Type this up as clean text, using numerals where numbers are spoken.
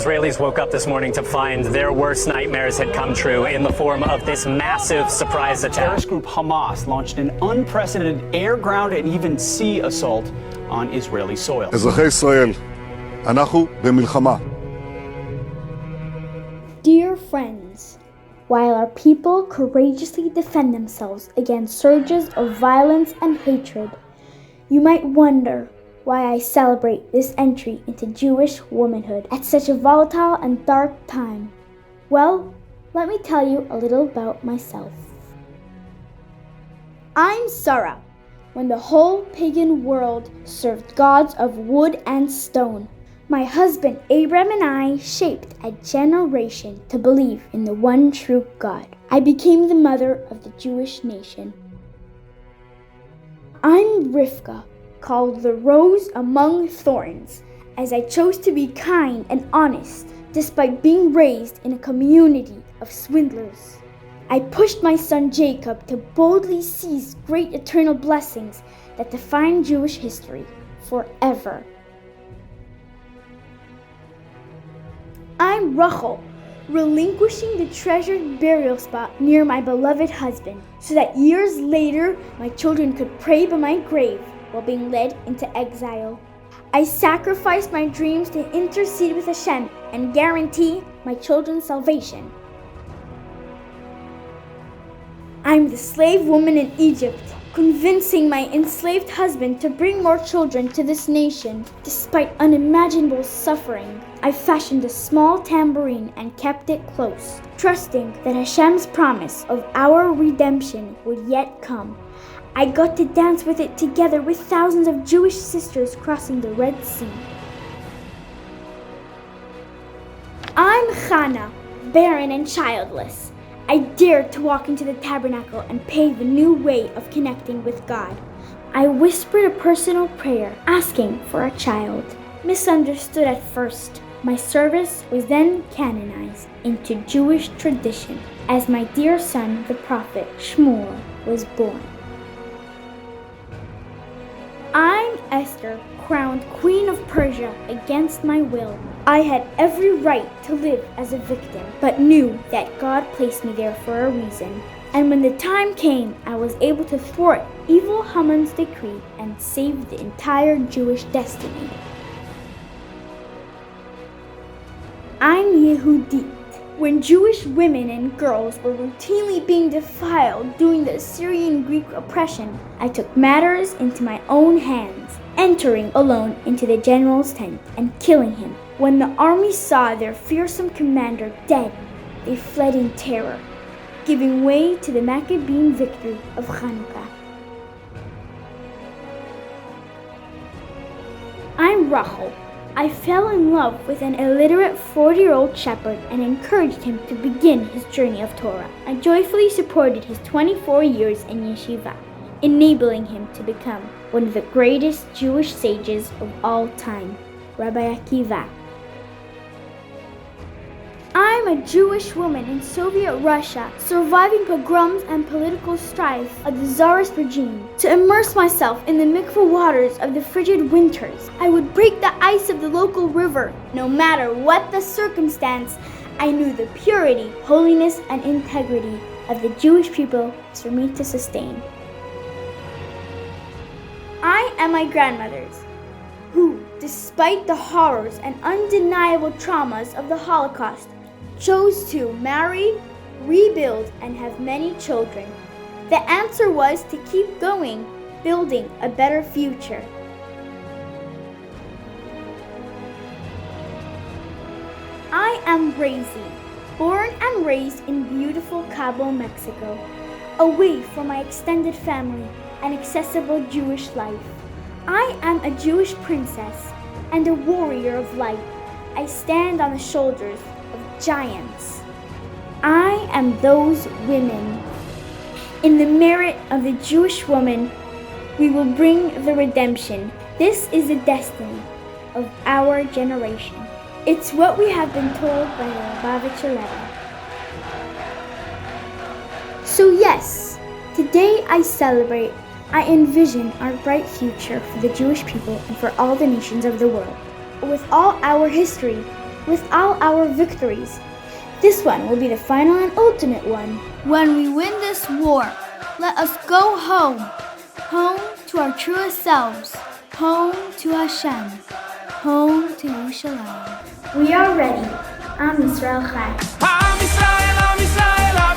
Israelis woke up this morning to find their worst nightmares had come true in the form of this massive surprise attack. Terrorist group Hamas launched an unprecedented air, ground, and even sea assault on Israeli soil. אזרחי ישראל, אנחנו במלחמה. Dear friends, while our people courageously defend themselves against surges of violence and hatred, you might wonder why I celebrate this entry into Jewish womanhood at such a volatile and dark time. Well, let me tell you a little about myself. I'm Sarah. When the whole pagan world served gods of wood and stone, my husband Abram and I shaped a generation to believe in the one true God. I became the mother of the Jewish nation. I'm Rivka, called the rose among thorns, as I chose to be kind and honest despite being raised in a community of swindlers. I pushed my son Jacob to boldly seize great eternal blessings that define Jewish history forever. I'm Rachel, relinquishing the treasured burial spot near my beloved husband so that years later my children could pray by my grave while being led into exile. I sacrificed my dreams to intercede with Hashem and guarantee my children's salvation. I'm the slave woman in Egypt, convincing my enslaved husband to bring more children to this nation. Despite unimaginable suffering, I fashioned a small tambourine and kept it close, trusting that Hashem's promise of our redemption would yet come. I got to dance with it together with thousands of Jewish sisters crossing the Red Sea. I'm Chana, barren and childless. I dared to walk into the tabernacle and pave a new way of connecting with God. I whispered a personal prayer, asking for a child. Misunderstood at first, my service was then canonized into Jewish tradition as my dear son, the prophet Shmuel, was born. I'm Esther, crowned Queen of Persia against my will. I had every right to live as a victim, but knew that God placed me there for a reason. And when the time came, I was able to thwart evil Haman's decree and save the entire Jewish destiny. I'm Yehudit. When Jewish women and girls were routinely being defiled during the Assyrian Greek oppression, I took matters into my own hands, entering alone into the general's tent and killing him. When the army saw their fearsome commander dead, they fled in terror, giving way to the Maccabean victory of Hanukkah. I'm Rachel. I fell in love with an illiterate 40-year-old shepherd and encouraged him to begin his journey of Torah. I joyfully supported his 24 years in yeshiva, enabling him to become one of the greatest Jewish sages of all time, Rabbi Akiva. I'm a Jewish woman in Soviet Russia, surviving pogroms and political strife of the Tsarist regime. To immerse myself in the mikveh waters of the frigid winters, I would break the ice of the local river. No matter what the circumstance, I knew the purity, holiness, and integrity of the Jewish people was for me to sustain. I am my grandmother's, who, despite the horrors and undeniable traumas of the Holocaust, chose to marry, rebuild, and have many children. The answer was to keep going, building a better future. I am Reizi, born and raised in beautiful Cabo, Mexico, away from my extended family and accessible Jewish life. I am a Jewish princess and a warrior of light. I stand on the shoulders of giants. I am those women. In the merit of the Jewish woman, we will bring the redemption. This is the destiny of our generation. It's what we have been told by the Lubavitcher Rebbe. So yes, today I celebrate, I envision our bright future for the Jewish people and for all the nations of the world. With all our history, with all our victories. This one will be the final and ultimate one. When we win this war, let us go home. Home to our truest selves. Home to Hashem. Home to Yerushalayim. We are ready. Am Yisrael Chai. Am Yisrael, Am Yisrael, Am